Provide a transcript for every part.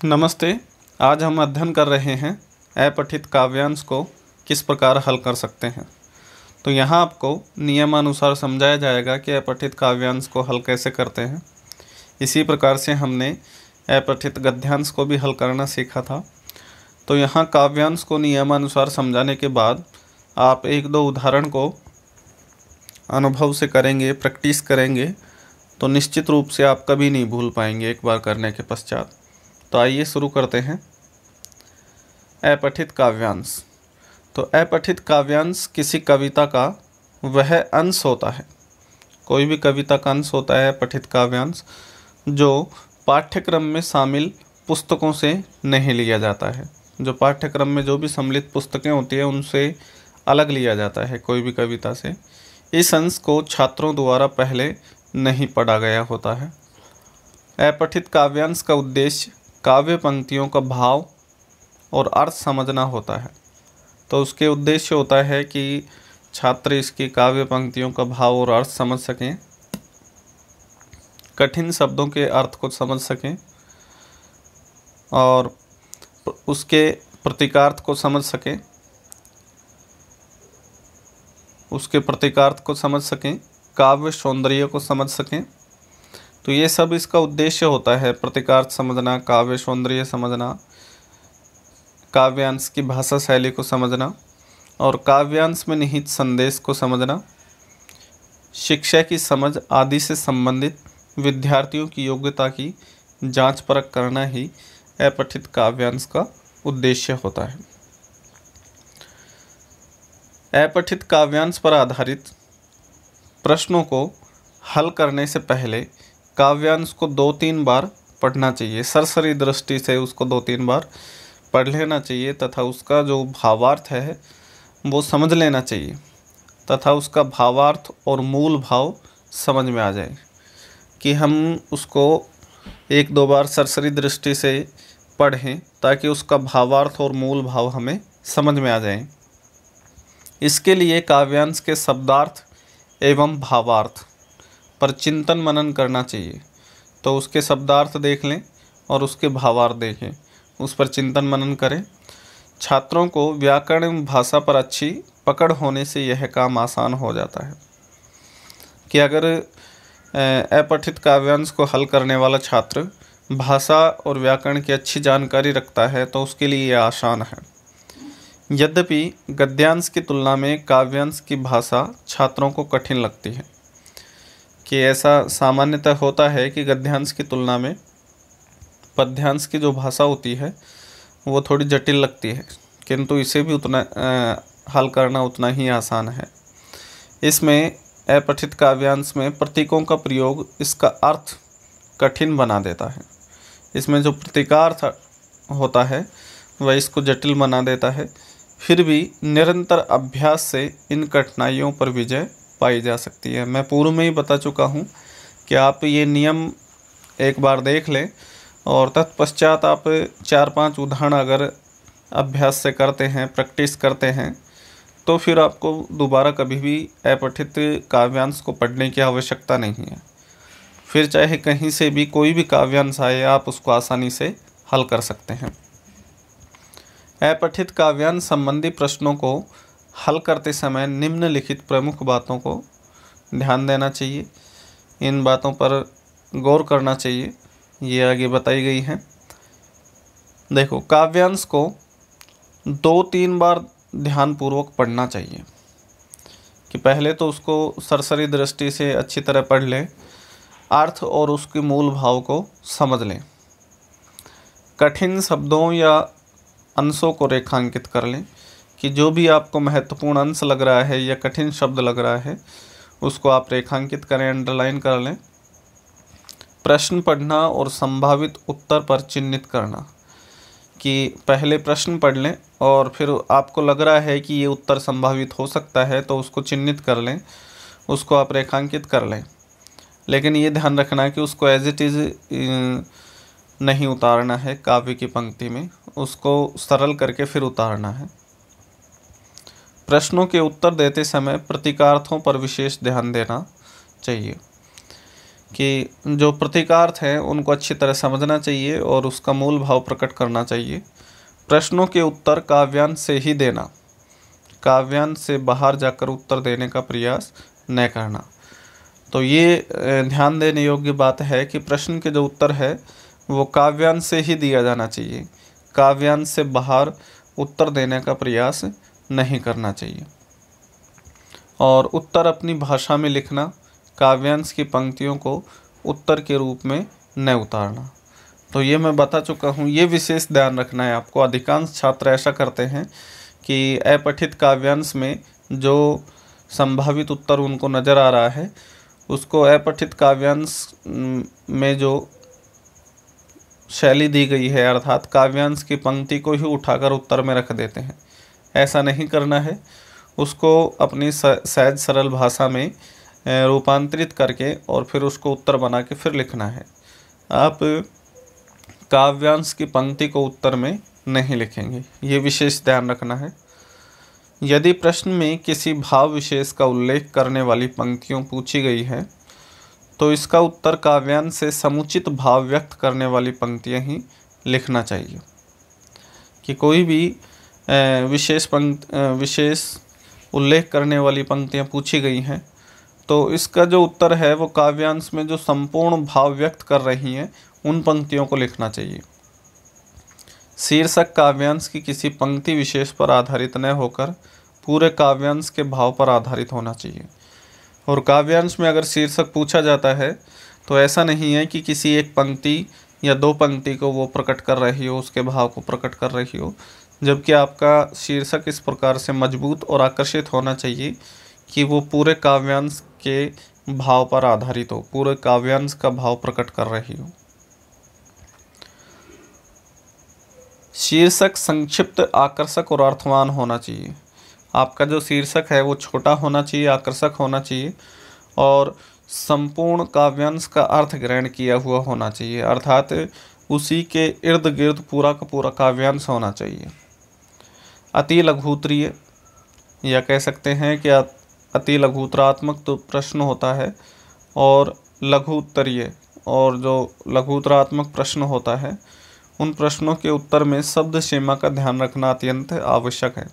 नमस्ते। आज हम अध्ययन कर रहे हैं अपठित काव्यांश को किस प्रकार हल कर सकते हैं। तो यहाँ आपको नियमानुसार समझाया जाएगा कि अपठित काव्यांश को हल कैसे करते हैं। इसी प्रकार से हमने अपठित गद्यांश को भी हल करना सीखा था। तो यहाँ काव्यांश को नियमानुसार समझाने के बाद आप एक दो उदाहरण को अनुभव से करेंगे, प्रैक्टिस करेंगे, तो निश्चित रूप से आप कभी नहीं भूल पाएंगे एक बार करने के पश्चात। तो आइए शुरू करते हैं। अपठित काव्यांश। तो अपठित काव्यांश किसी कविता का वह अंश होता है, कोई भी कविता का अंश होता है अपठित काव्यांश, जो पाठ्यक्रम में शामिल पुस्तकों से नहीं लिया जाता है। जो पाठ्यक्रम में जो भी सम्मिलित पुस्तकें होती हैं उनसे अलग लिया जाता है कोई भी कविता से। इस अंश को छात्रों द्वारा पहले नहीं पढ़ा गया होता है। अपठित काव्यांश का उद्देश्य काव्य पंक्तियों का भाव और अर्थ समझना होता है। तो उसके उद्देश्य होता है कि छात्र इसकी काव्य पंक्तियों का भाव और अर्थ समझ सकें, कठिन शब्दों के अर्थ को समझ सकें और उसके प्रतीकार्थ को समझ सकें, काव्य सौंदर्य को समझ सकें। तो ये सब इसका उद्देश्य होता है, प्रतीकार्थ समझना, काव्य सौंदर्य समझना, काव्यांश की भाषा शैली को समझना और काव्यांश में निहित संदेश को समझना, शिक्षा की समझ आदि से संबंधित विद्यार्थियों की योग्यता की जांच परख करना ही अपठित काव्यांश का उद्देश्य होता है। अपठित काव्यांश पर आधारित प्रश्नों को हल करने से पहले काव्यांश को 2-3 बार पढ़ना चाहिए। सरसरी दृष्टि से उसको 2-3 बार पढ़ लेना चाहिए तथा उसका जो भावार्थ है वो समझ लेना चाहिए तथा उसका भावार्थ और मूल भाव समझ में आ जाए कि हम उसको 1-2 बार सरसरी दृष्टि से पढ़ें ताकि उसका भावार्थ और मूल भाव हमें समझ में आ जाए। इसके लिए काव्यांश के शब्दार्थ एवं भावार्थ पर चिंतन मनन करना चाहिए। तो उसके शब्दार्थ देख लें और उसके भावार्थ देखें, उस पर चिंतन मनन करें। छात्रों को व्याकरण एवं भाषा पर अच्छी पकड़ होने से यह काम आसान हो जाता है कि अगर अपठित काव्यांश को हल करने वाला छात्र भाषा और व्याकरण की अच्छी जानकारी रखता है तो उसके लिए यह आसान है। यद्यपि गद्यांश की तुलना में काव्यांश की भाषा छात्रों को कठिन लगती है, कि ऐसा सामान्यतः होता है कि गद्यांश की तुलना में पद्यांश की जो भाषा होती है वो थोड़ी जटिल लगती है, किंतु इसे भी उतना हल करना उतना ही आसान है। इसमें अपठित काव्यांश में प्रतीकों का प्रयोग इसका अर्थ कठिन बना देता है। इसमें जो प्रतीकार्थ होता है वह इसको जटिल बना देता है। फिर भी निरंतर अभ्यास से इन कठिनाइयों पर विजय पाई जा सकती है। मैं पूर्व में ही बता चुका हूँ कि आप ये नियम एक बार देख लें और तत्पश्चात आप 4-5 उदाहरण अगर अभ्यास से करते हैं, प्रैक्टिस करते हैं, तो फिर आपको दोबारा कभी भी अपठित काव्यांश को पढ़ने की आवश्यकता नहीं है। फिर चाहे कहीं से भी कोई भी काव्यांश आए आप उसको आसानी से हल कर सकते हैं। अपठित काव्यांश संबंधी प्रश्नों को हल करते समय निम्नलिखित प्रमुख बातों को ध्यान देना चाहिए, इन बातों पर गौर करना चाहिए, ये आगे बताई गई हैं। देखो, काव्यांश को 2-3 बार ध्यानपूर्वक पढ़ना चाहिए कि पहले तो उसको सरसरी दृष्टि से अच्छी तरह पढ़ लें, अर्थ और उसके मूल भाव को समझ लें, कठिन शब्दों या अंशों को रेखांकित कर लें कि जो भी आपको महत्वपूर्ण अंश लग रहा है या कठिन शब्द लग रहा है उसको आप रेखांकित करें, अंडरलाइन कर लें। प्रश्न पढ़ना और संभावित उत्तर पर चिन्हित करना कि पहले प्रश्न पढ़ लें और फिर आपको लग रहा है कि ये उत्तर संभावित हो सकता है तो उसको चिन्हित कर लें, उसको आप रेखांकित कर लें। लेकिन ये ध्यान रखना कि उसको एज इट इज़ नहीं उतारना है काव्य की पंक्ति में, उसको सरल करके फिर उतारना है। प्रश्नों के उत्तर देते समय प्रतीकार्थों पर विशेष ध्यान देना चाहिए कि जो प्रतीकार्थ हैं उनको अच्छी तरह समझना चाहिए और उसका मूल भाव प्रकट करना चाहिए। प्रश्नों के उत्तर काव्यांश से ही देना, काव्यांश से बाहर जाकर उत्तर देने का प्रयास न करना। तो ये ध्यान देने योग्य बात है कि प्रश्न के जो उत्तर है वो काव्यांश से ही दिया जाना चाहिए, काव्यांश से बाहर उत्तर देने का प्रयास नहीं करना चाहिए। और उत्तर अपनी भाषा में लिखना, काव्यांश की पंक्तियों को उत्तर के रूप में न उतारना। तो ये मैं बता चुका हूँ, ये विशेष ध्यान रखना है आपको। अधिकांश छात्र ऐसा करते हैं कि अपठित काव्यांश में जो संभावित उत्तर उनको नज़र आ रहा है उसको अपठित काव्यांश में जो शैली दी गई है अर्थात काव्यांश की पंक्ति को ही उठाकर उत्तर में रख देते हैं। ऐसा नहीं करना है, उसको अपनी सहज सरल भाषा में रूपांतरित करके और फिर उसको उत्तर बना के फिर लिखना है। आप काव्यांश की पंक्ति को उत्तर में नहीं लिखेंगे, ये विशेष ध्यान रखना है। यदि प्रश्न में किसी भाव विशेष का उल्लेख करने वाली पंक्तियों पूछी गई है तो इसका उत्तर काव्यांश से समुचित भाव व्यक्त करने वाली पंक्तियां ही लिखना चाहिए। कि कोई भी विशेष उल्लेख करने वाली पंक्तियां पूछी गई हैं तो इसका जो उत्तर है वो काव्यांश में जो संपूर्ण भाव व्यक्त कर रही हैं उन पंक्तियों को लिखना चाहिए। शीर्षक काव्यांश की किसी पंक्ति विशेष पर आधारित न होकर पूरे काव्यांश के भाव पर आधारित होना चाहिए। और काव्यांश में अगर शीर्षक पूछा जाता है तो ऐसा नहीं है कि किसी एक पंक्ति या दो पंक्ति को वो प्रकट कर रही हो, उसके भाव को प्रकट कर रही हो, जबकि आपका शीर्षक इस प्रकार से मजबूत और आकर्षित होना चाहिए कि वो पूरे काव्यांश के भाव पर आधारित हो, पूरे काव्यांश का भाव प्रकट कर रही हो। शीर्षक संक्षिप्त, आकर्षक और अर्थवान होना चाहिए। आपका जो शीर्षक है वो छोटा होना चाहिए, आकर्षक होना चाहिए और संपूर्ण काव्यांश का अर्थ ग्रहण किया हुआ होना चाहिए, अर्थात उसी के इर्द गिर्द पूरा का पूरा काव्यांश होना चाहिए। अति लघुत्तरीय या कह सकते हैं कि अति लघुत्तरात्मक तो प्रश्न होता है और लघु उत्तरीय, और जो लघुत्तरात्मक प्रश्न होता है उन प्रश्नों के उत्तर में शब्द सीमा का ध्यान रखना अत्यंत आवश्यक है।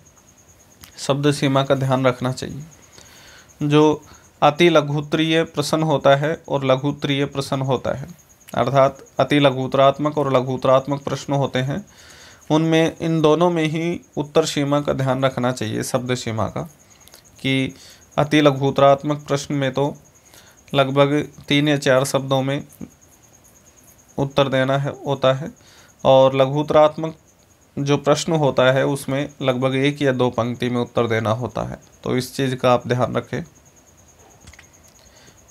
शब्द सीमा का ध्यान रखना चाहिए। जो अति लघुत्तरीय प्रश्न होता है और लघुत्तरीय प्रश्न होता है, अर्थात अति लघुत्तरात्मक और लघुत्तरात्मक प्रश्न होते हैं, उनमें इन दोनों में ही उत्तर सीमा का ध्यान रखना चाहिए, शब्द सीमा का। कि अति लघुत्तरात्मक प्रश्न में तो लगभग 3 या 4 शब्दों में उत्तर देना होता है और लघुत्तरात्मक जो प्रश्न होता है उसमें लगभग 1 या 2 पंक्ति में उत्तर देना होता है। तो इस चीज़ का आप ध्यान रखें।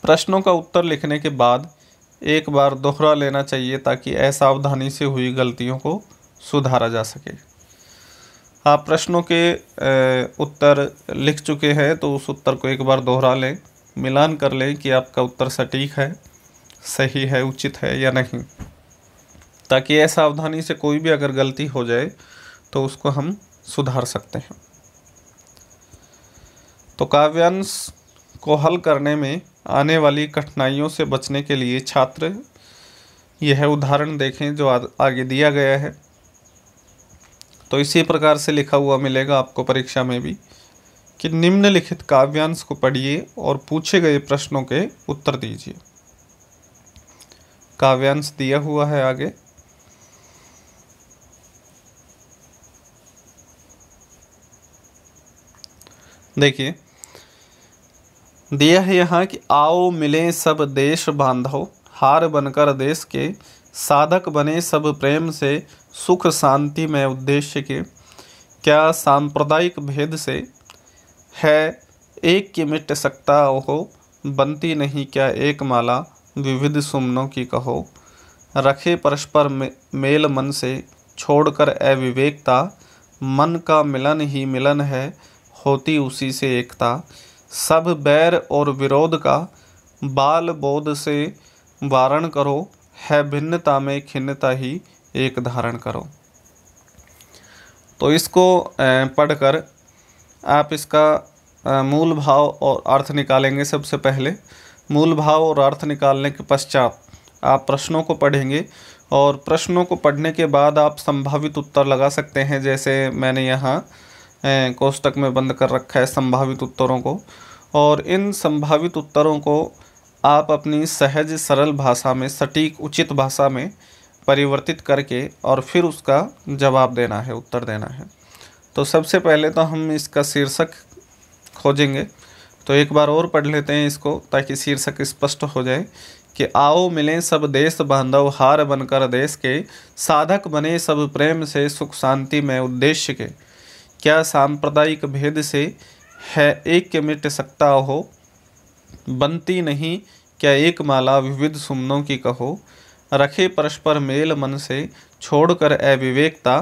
प्रश्नों का उत्तर लिखने के बाद एक बार दोहरा लेना चाहिए ताकि असावधानी से हुई गलतियों को सुधारा जा सके। आप प्रश्नों के उत्तर लिख चुके हैं तो उस उत्तर को एक बार दोहरा लें, मिलान कर लें कि आपका उत्तर सटीक है, सही है, उचित है या नहीं, ताकि असावधानी से कोई भी अगर गलती हो जाए तो उसको हम सुधार सकते हैं। तो काव्यांश को हल करने में आने वाली कठिनाइयों से बचने के लिए छात्र यह उदाहरण देखें जो आगे दिया गया है। तो इसी प्रकार से लिखा हुआ मिलेगा आपको परीक्षा में भी कि निम्नलिखित काव्यांश को पढ़िए और पूछे गए प्रश्नों के उत्तर दीजिए। काव्यांश दिया हुआ है आगे। देखिए दिया है यहाँ कि आओ मिले सब देश बांधव, हार बनकर देश के, साधक बने सब प्रेम से, सुख शांति में उद्देश्य के, क्या सांप्रदायिक भेद से है एक की मिट सकता हो, बनती नहीं क्या एक माला, विविध सुमनों की कहो, रखे परस्पर मेल मन से, छोड़कर अविवेकता, मन का मिलन ही मिलन है, होती उसी से एकता, सब बैर और विरोध का बाल बोध से वारण करो, है भिन्नता में खिन्नता ही एक धारण करो। तो इसको पढ़कर आप इसका मूल भाव और अर्थ निकालेंगे। सबसे पहले मूल भाव और अर्थ निकालने के पश्चात आप प्रश्नों को पढ़ेंगे और प्रश्नों को पढ़ने के बाद आप संभावित उत्तर लगा सकते हैं। जैसे मैंने यहाँ कोष्टक में बंद कर रखा है संभावित उत्तरों को, और इन संभावित उत्तरों को आप अपनी सहज सरल भाषा में, सटीक उचित भाषा में परिवर्तित करके और फिर उसका जवाब देना है, उत्तर देना है। तो सबसे पहले तो हम इसका शीर्षक खोजेंगे। तो एक बार और पढ़ लेते हैं इसको ताकि शीर्षक स्पष्ट हो जाए कि आओ मिलें सब देश बांधव हार बनकर देश के, साधक बने सब प्रेम से सुख शांति में उद्देश्य के, क्या सांप्रदायिक भेद से है ऐक्य मिट सकता हो, बनती नहीं क्या एक माला विविध सुमनों की कहो, रखे परस्पर मेल मन से छोड़कर अविवेकता,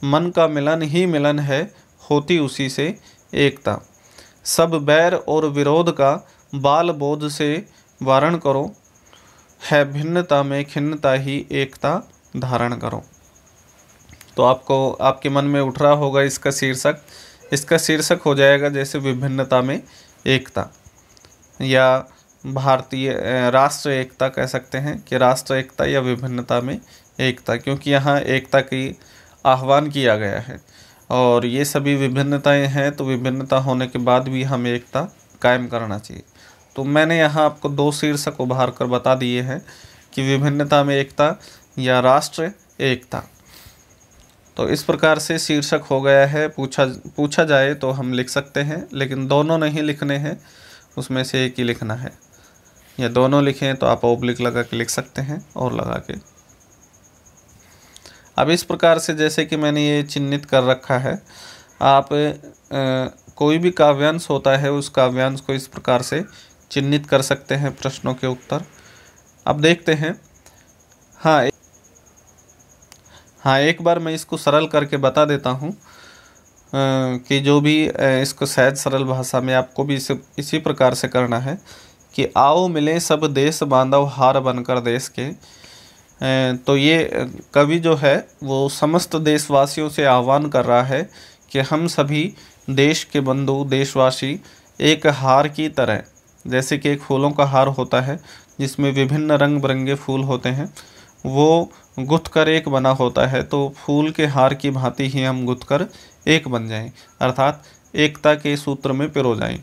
मन का मिलन ही मिलन है होती उसी से एकता, सब बैर और विरोध का बाल बोध से वारण करो, है भिन्नता में खिन्नता ही एकता धारण करो। तो आपको आपके मन में उठ रहा होगा इसका शीर्षक हो जाएगा जैसे विभिन्नता में एकता, या भारतीय राष्ट्र एकता कह सकते हैं कि राष्ट्र एकता या विभिन्नता में एकता, क्योंकि यहाँ एकता की आह्वान किया गया है और ये सभी विभिन्नताएं हैं, तो विभिन्नता होने के बाद भी हमें एकता कायम करना चाहिए। तो मैंने यहाँ आपको दो शीर्षक उभार कर बता दिए हैं कि विभिन्नता में एकता या राष्ट्र एकता। तो इस प्रकार से शीर्षक हो गया है। पूछा जाए तो हम लिख सकते हैं, लेकिन दोनों नहीं लिखने हैं, उसमें से एक ही लिखना है, या दोनों लिखें तो आप ओब्लिक लगा के लिख सकते हैं और लगा के। अब इस प्रकार से जैसे कि मैंने ये चिन्हित कर रखा है, आप कोई भी काव्यांश होता है उस काव्यांश को इस प्रकार से चिन्हित कर सकते हैं प्रश्नों के उत्तर। अब देखते हैं। हाँ, एक बार मैं इसको सरल करके बता देता हूँ कि जो भी इसको सहज सरल भाषा में आपको भी इसी प्रकार से करना है कि आओ मिले सब देश बांधव हार बनकर देश के। तो ये कवि जो है वो समस्त देशवासियों से आह्वान कर रहा है कि हम सभी देश के बंधु देशवासी एक हार की तरह, जैसे कि एक फूलों का हार होता है जिसमें विभिन्न रंग बिरंगे फूल होते हैं, वो गुथ कर एक बना होता है, तो फूल के हार की भांति ही हम गुथ कर एक बन जाएं, अर्थात एकता के सूत्र में पिरो जाएं।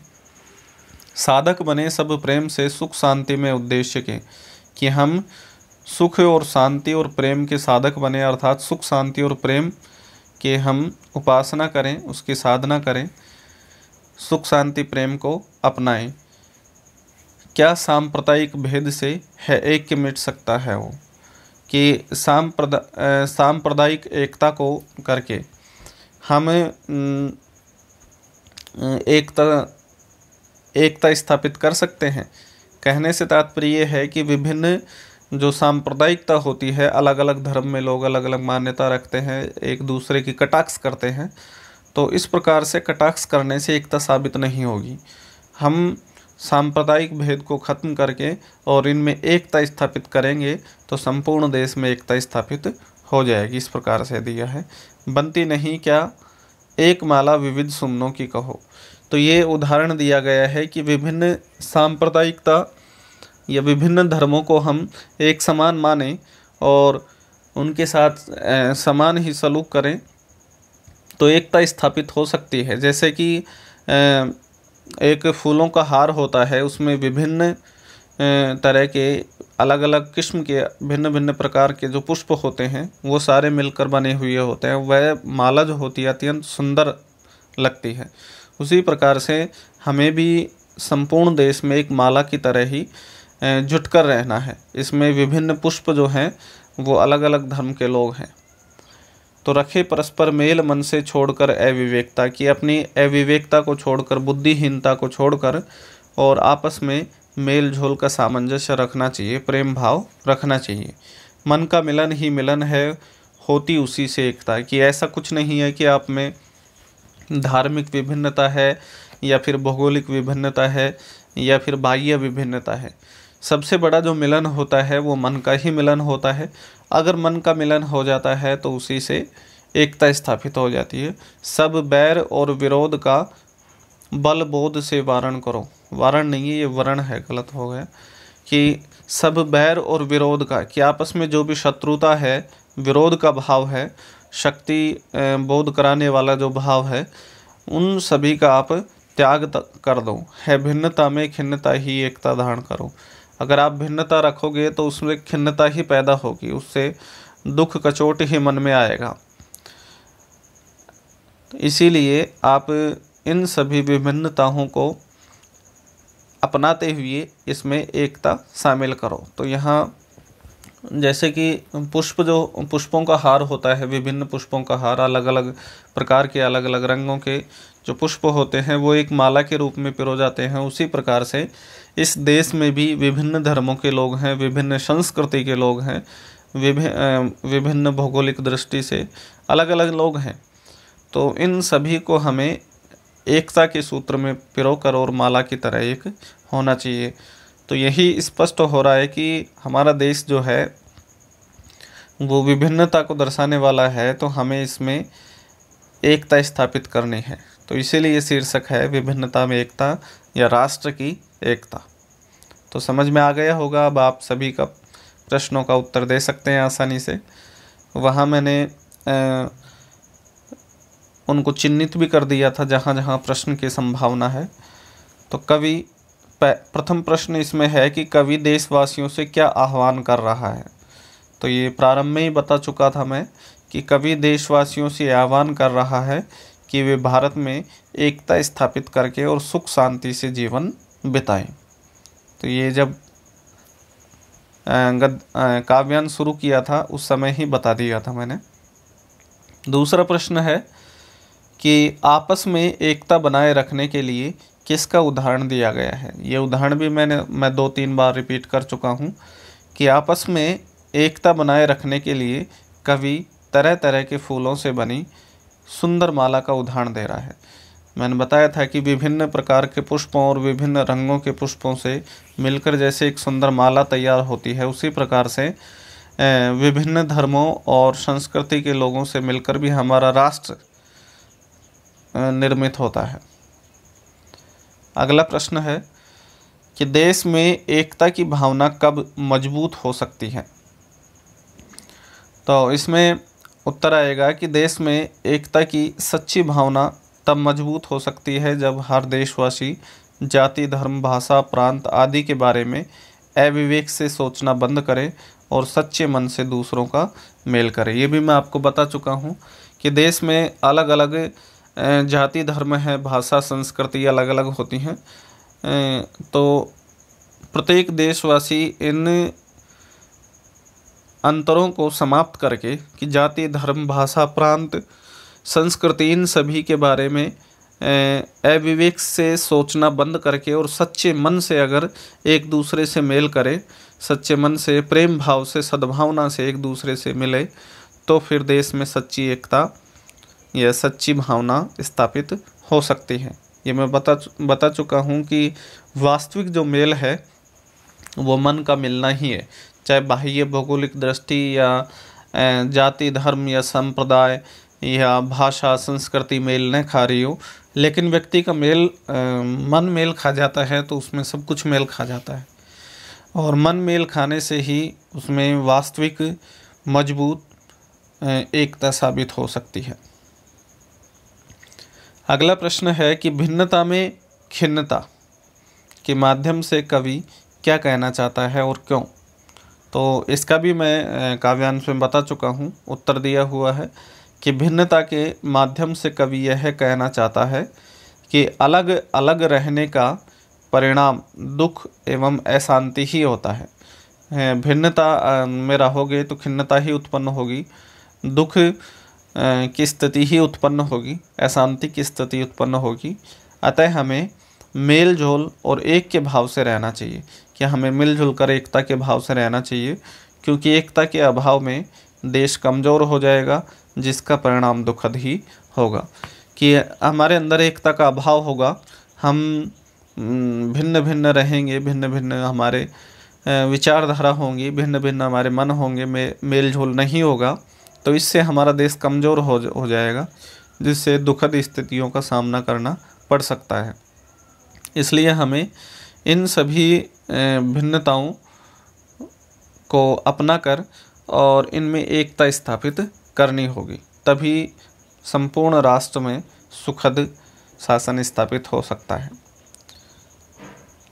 साधक बने सब प्रेम से सुख शांति में उद्देश्य के, कि हम सुख और शांति और प्रेम के साधक बने, अर्थात सुख शांति और प्रेम के हम उपासना करें, उसकी साधना करें, सुख शांति प्रेम को अपनाएं। क्या सांप्रदायिक भेद से है ऐक्य मिट सकता है वो, कि सांप्रदायिक एकता को करके हम एकता स्थापित कर सकते हैं। कहने से तात्पर्य है कि विभिन्न जो सांप्रदायिकता होती है, अलग अलग धर्म में लोग अलग अलग मान्यता रखते हैं, एक दूसरे की कटाक्ष करते हैं, तो इस प्रकार से कटाक्ष करने से एकता साबित नहीं होगी। हम सांप्रदायिक भेद को खत्म करके और इनमें एकता स्थापित करेंगे तो संपूर्ण देश में एकता स्थापित हो जाएगी। इस प्रकार से दिया है, बनती नहीं क्या एक माला विविध सुमनों की कहो। तो ये उदाहरण दिया गया है कि विभिन्न सांप्रदायिकता या विभिन्न धर्मों को हम एक समान माने और उनके साथ समान ही सलूक करें तो एकता स्थापित हो सकती है। जैसे कि एक फूलों का हार होता है, उसमें विभिन्न तरह के अलग अलग किस्म के भिन्न भिन्न प्रकार के जो पुष्प होते हैं वो सारे मिलकर बने हुए होते हैं, वह माला जो होती है अत्यंत सुंदर लगती है। उसी प्रकार से हमें भी संपूर्ण देश में एक माला की तरह ही जुटकर रहना है। इसमें विभिन्न पुष्प जो हैं वो अलग अलग धर्म के लोग हैं। तो रखे परस्पर मेल मन से छोड़कर अविवेकता, की अपनी अविवेकता को छोड़कर, बुद्धिहीनता को छोड़कर और आपस में मेल झोल का सामंजस्य रखना चाहिए, प्रेम भाव रखना चाहिए। मन का मिलन ही मिलन है होती उसी से एकता, कि ऐसा कुछ नहीं है कि आप में धार्मिक विभिन्नता है या फिर भौगोलिक विभिन्नता है या फिर बाह्य विभिन्नता है। सबसे बड़ा जो मिलन होता है वो मन का ही मिलन होता है। अगर मन का मिलन हो जाता है तो उसी से एकता स्थापित हो जाती है। सब बैर और विरोध का बल बोध से वारण करो। वारण नहीं है, ये वरण है, गलत हो गया। कि सब बैर और विरोध का, कि आपस में जो भी शत्रुता है, विरोध का भाव है, शक्ति बोध कराने वाला जो भाव है, उन सभी का आप त्याग कर दो। है भिन्नता में खिन्नता ही एकता धारण करो। अगर आप भिन्नता रखोगे तो उसमें खिन्नता ही पैदा होगी, उससे दुख कचोट ही मन में आएगा। तो इसीलिए आप इन सभी विभिन्नताओं को अपनाते हुए इसमें एकता शामिल करो। तो यहाँ जैसे कि पुष्पों का हार होता है, विभिन्न पुष्पों का हार, अलग अलग प्रकार के अलग अलग रंगों के जो पुष्प होते हैं वो एक माला के रूप में पिरो जाते हैं, उसी प्रकार से इस देश में भी विभिन्न धर्मों के लोग हैं, विभिन्न संस्कृति के लोग हैं, विभिन्न भौगोलिक दृष्टि से अलग अलग लोग हैं। तो इन सभी को हमें एकता के सूत्र में पिरोकर और माला की तरह एक होना चाहिए। तो यही स्पष्ट हो रहा है कि हमारा देश जो है वो विभिन्नता को दर्शाने वाला है, तो हमें इसमें एकता स्थापित करनी है। तो इसीलिए ये शीर्षक है विभिन्नता में एकता या राष्ट्र की एकता। तो समझ में आ गया होगा। अब आप सभी का प्रश्नों का उत्तर दे सकते हैं आसानी से। वहाँ मैंने उनको चिन्हित भी कर दिया था जहाँ जहाँ प्रश्न की संभावना है। तो कवि, प्रथम प्रश्न इसमें है कि कवि देशवासियों से क्या आह्वान कर रहा है। तो ये प्रारंभ में ही बता चुका था मैं कि कवि देशवासियों से आह्वान कर रहा है कि वे भारत में एकता स्थापित करके और सुख शांति से जीवन बिताएं। तो ये जब काव्यांश शुरू किया था उस समय ही बता दिया था मैंने। दूसरा प्रश्न है कि आपस में एकता बनाए रखने के लिए किसका उदाहरण दिया गया है। ये उदाहरण भी मैं 2-3 बार रिपीट कर चुका हूँ कि आपस में एकता बनाए रखने के लिए कवि तरह तरह के फूलों से बनी सुंदर माला का उदाहरण दे रहा है। मैंने बताया था कि विभिन्न प्रकार के पुष्पों और विभिन्न रंगों के पुष्पों से मिलकर जैसे एक सुंदर माला तैयार होती है, उसी प्रकार से विभिन्न धर्मों और संस्कृति के लोगों से मिलकर भी हमारा राष्ट्र निर्मित होता है। अगला प्रश्न है कि देश में एकता की भावना कब मजबूत हो सकती है। तो इसमें उत्तर आएगा कि देश में एकता की सच्ची भावना तब मजबूत हो सकती है जब हर देशवासी जाति, धर्म, भाषा, प्रांत आदि के बारे में अविवेक से सोचना बंद करे और सच्चे मन से दूसरों का मेल करे। ये भी मैं आपको बता चुका हूँ कि देश में अलग अलग जाति, धर्म है, भाषा, संस्कृति अलग अलग होती हैं। तो प्रत्येक देशवासी इन अंतरों को समाप्त करके कि जाति, धर्म, भाषा, प्रांत, संस्कृति इन सभी के बारे में अविवेक से सोचना बंद करके और सच्चे मन से अगर एक दूसरे से मेल करे, सच्चे मन से, प्रेम भाव से, सद्भावना से एक दूसरे से मिले, तो फिर देश में सच्ची एकता या सच्ची भावना स्थापित हो सकती है। ये मैं बता चुका हूँ कि वास्तविक जो मेल है वो मन का मिलना ही है, चाहे बाह्य भौगोलिक दृष्टि या जाति, धर्म या संप्रदाय या भाषा, संस्कृति मेल न खा रही हो, लेकिन व्यक्ति का मन मेल खा जाता है तो उसमें सब कुछ मेल खा जाता है। और मन मेल खाने से ही उसमें वास्तविक मजबूत एकता साबित हो सकती है। अगला प्रश्न है कि भिन्नता में खिन्नता के माध्यम से कवि क्या कहना चाहता है और क्यों। तो इसका भी मैं काव्यांश में बता चुका हूँ, उत्तर दिया हुआ है कि भिन्नता के माध्यम से कवि यह कहना चाहता है कि अलग अलग रहने का परिणाम दुख एवं अशांति ही होता है। भिन्नता में रहोगे तो खिन्नता ही उत्पन्न होगी, दुख की स्थिति ही उत्पन्न होगी, अशांति की स्थिति उत्पन्न होगी। अतः हमें मेल जोल और एक के भाव से रहना चाहिए, कि हमें मिलजुल कर एकता के भाव से रहना चाहिए, क्योंकि एकता के अभाव में देश कमज़ोर हो जाएगा, जिसका परिणाम दुखद ही होगा। कि हमारे अंदर एकता का अभाव होगा, हम भिन्न भिन्न रहेंगे, भिन्न भिन्न हमारे विचारधारा होंगी, भिन्न भिन्न हमारे मन होंगे, मेल जोल नहीं होगा, तो इससे हमारा देश कमज़ोर हो जाएगा, जिससे दुखद स्थितियों का सामना करना पढ़ सकता है। इसलिए हमें इन सभी भिन्नताओं को अपनाकर और इनमें एकता स्थापित करनी होगी, तभी संपूर्ण राष्ट्र में सुखद शासन स्थापित हो सकता है।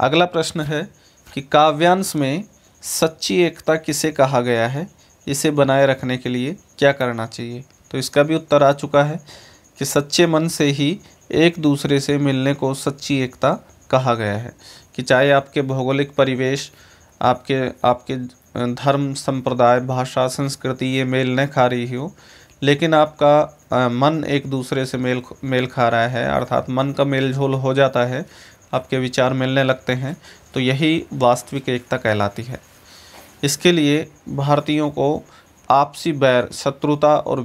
अगला प्रश्न है कि काव्यांश में सच्ची एकता किसे कहा गया है, इसे बनाए रखने के लिए क्या करना चाहिए? तो इसका भी उत्तर आ चुका है कि सच्चे मन से ही एक दूसरे से मिलने को सच्ची एकता कहा गया है। कि चाहे आपके भौगोलिक परिवेश, आपके धर्म, संप्रदाय, भाषा, संस्कृति ये मेल न खा रही हो, लेकिन आपका मन एक दूसरे से मेल खा रहा है, अर्थात मन का मेल झोल हो जाता है, आपके विचार मिलने लगते हैं, तो यही वास्तविक एकता कहलाती है। इसके लिए भारतीयों को आपसी बैर, शत्रुता और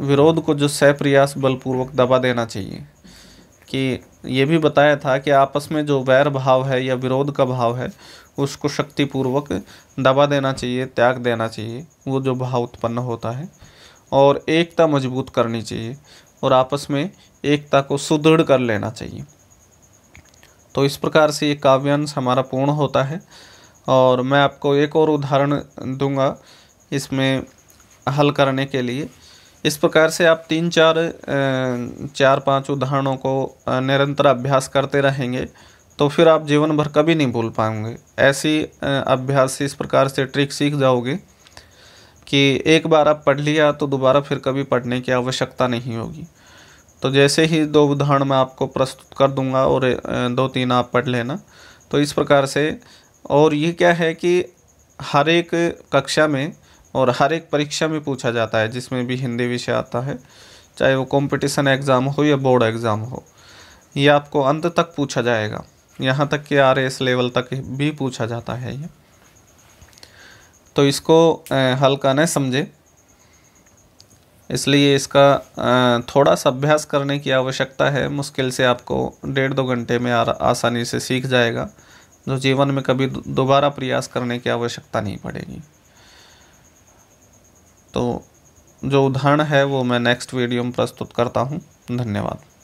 विरोध को जो सप्रयास बलपूर्वक दबा देना चाहिए। कि ये भी बताया था कि आपस में जो वैर भाव है या विरोध का भाव है, उसको शक्तिपूर्वक दबा देना चाहिए, त्याग देना चाहिए, वो जो भाव उत्पन्न होता है, और एकता मजबूत करनी चाहिए और आपस में एकता को सुदृढ़ कर लेना चाहिए। तो इस प्रकार से ये काव्यांश हमारा पूर्ण होता है। और मैं आपको एक और उदाहरण दूंगा इसमें हल करने के लिए। इस प्रकार से आप 4-5 उदाहरणों को निरंतर अभ्यास करते रहेंगे तो फिर आप जीवन भर कभी नहीं भूल पाएंगे। ऐसी अभ्यास से इस प्रकार से ट्रिक सीख जाओगे कि एक बार आप पढ़ लिया तो दोबारा फिर कभी पढ़ने की आवश्यकता नहीं होगी। तो जैसे ही 2 उदाहरण मैं आपको प्रस्तुत कर दूंगा और 2-3 आप पढ़ लेना। तो इस प्रकार से, और ये क्या है कि हर एक कक्षा में और हर एक परीक्षा में पूछा जाता है, जिसमें भी हिंदी विषय आता है, चाहे वो कंपटीशन एग्ज़ाम हो या बोर्ड एग्ज़ाम हो, ये आपको अंत तक पूछा जाएगा। यहाँ तक कि RAS लेवल तक भी पूछा जाता है ये। तो इसको हल्का न समझे, इसलिए इसका थोड़ा सा अभ्यास करने की आवश्यकता है। मुश्किल से आपको 1.5-2 घंटे में आसानी से सीख जाएगा, जो जीवन में कभी दोबारा प्रयास करने की आवश्यकता नहीं पड़ेगी। तो जो उदाहरण है वो मैं नेक्स्ट वीडियो में प्रस्तुत करता हूँ। धन्यवाद।